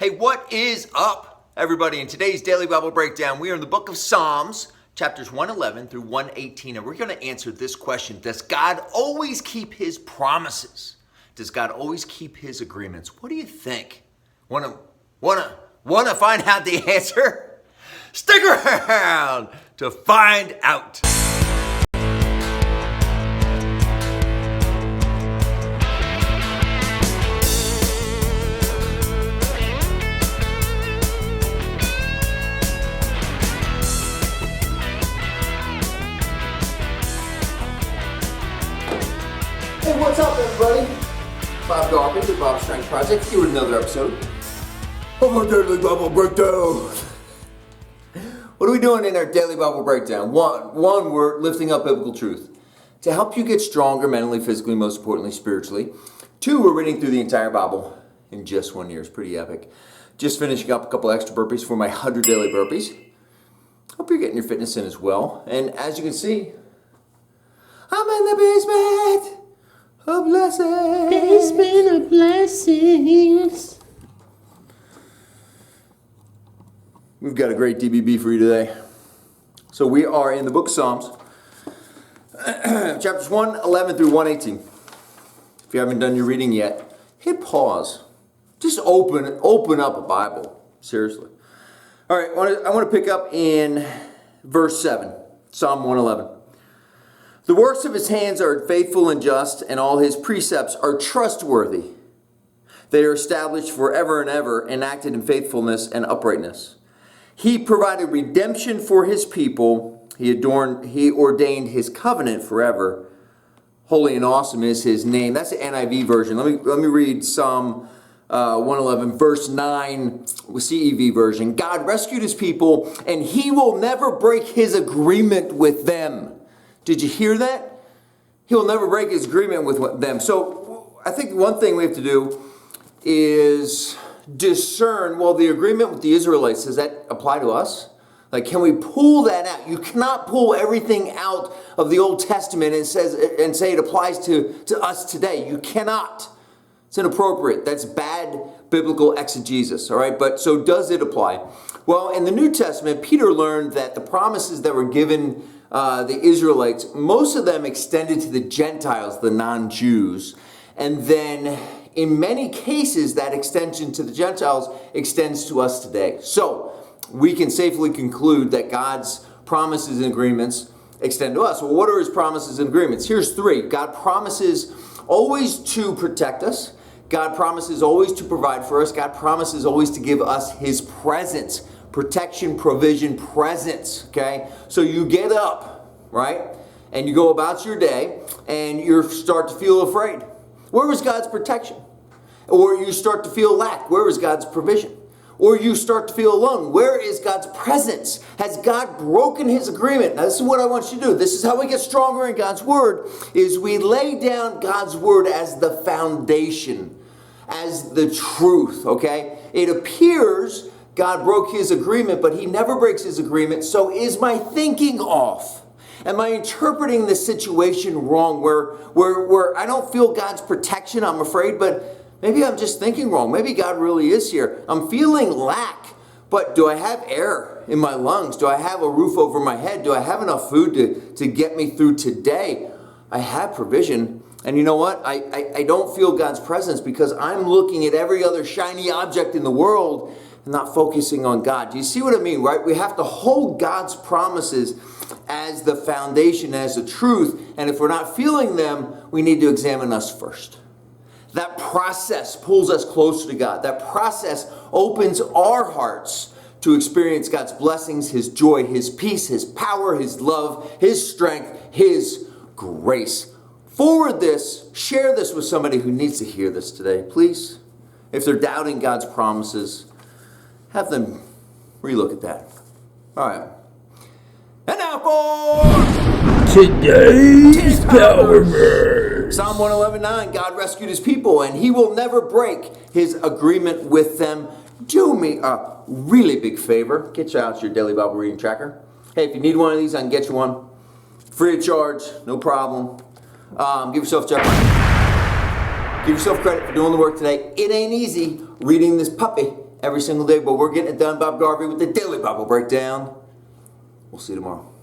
Hey, what is up, everybody? In today's Daily Bible Breakdown, we are in the book of Psalms, chapters 111 through 118, and we're going to answer this question. Does God always keep his promises? Does God always keep his agreements? What do you think? Wanna find out the answer? Stick around to find out. Hey, what's up, everybody? Bob Dawkins with Bob's Strength Project here with another episode of our Daily Bible Breakdown. What are we doing in our Daily Bible Breakdown? One, we're lifting up biblical truth to help you get stronger mentally, physically, most importantly, spiritually. Two, we're reading through the entire Bible in just 1 year. It's pretty epic. Just finishing up a couple extra burpees for my 100 daily burpees. Hope you're getting your fitness in as well. And as you can see, I'm in the basement. A blessing. Basement of blessings. We've got a great DBB for you today. So we are in the book of Psalms, chapters 111 through 118. If you haven't done your reading yet, hit pause. Just open up a Bible. Seriously. All right, I want to pick up in verse 7, Psalm 111. The works of his hands are faithful and just, and all his precepts are trustworthy. They are established forever and ever, enacted in faithfulness and uprightness. He provided redemption for his people. He ordained his covenant forever. Holy and awesome is his name. That's the NIV version. Let me read Psalm 111, verse 9, CEV version. God rescued his people, and he will never break his agreement with them. Did you hear that? He will never break his agreement with them. So I think one thing we have to do is discern, well, the agreement with the Israelites, does that apply to us? Like, can we pull that out? You cannot pull everything out of the Old Testament and say it applies to us today. You cannot. It's inappropriate. That's bad biblical exegesis, all right? But so does it apply? Well, in the New Testament, Peter learned that the promises that were given the Israelites, most of them extended to the Gentiles, the non-Jews. And then in many cases, that extension to the Gentiles extends to us today. So we can safely conclude that God's promises and agreements extend to us. Well, what are his promises and agreements? Here's three. God promises always to protect us. God promises always to provide for us. God promises always to give us his presence. Protection, provision, presence, okay? So you get up, right? And you go about your day and you start to feel afraid. Where was God's protection? Or you start to feel lack. Where is God's provision? Or you start to feel alone. Where is God's presence? Has God broken his agreement? Now, this is what I want you to do. This is how we get stronger in God's word, is we lay down God's word as the foundation, as the truth, okay? It appears God broke his agreement, but he never breaks his agreement. So is my thinking off? Am I interpreting the situation wrong where I don't feel God's protection, I'm afraid, but maybe I'm just thinking wrong. Maybe God really is here. I'm feeling lack, but do I have air in my lungs? Do I have a roof over my head? Do I have enough food to get me through today? I have provision. And you know what? I don't feel God's presence because I'm looking at every other shiny object in the world and not focusing on God. Do you see what I mean, right? We have to hold God's promises as the foundation, as the truth. And if we're not feeling them, we need to examine us first. That process pulls us closer to God. That process opens our hearts to experience God's blessings, his joy, his peace, his power, his love, his strength, his grace. Forward this, share this with somebody who needs to hear this today, please. If they're doubting God's promises, have them relook at that. All right. And now for Today's Power Verse. Psalm 111:9. God rescued his people, and he will never break his agreement with them. Do me a really big favor. Get out your daily Bible reading tracker. Hey, if you need one of these, I can get you one. Free of charge, no problem. Give yourself credit for doing the work today. It ain't easy reading this puppy every single day, but we're getting it done. Bob Garvey with the Daily Bible Breakdown. We'll see you tomorrow.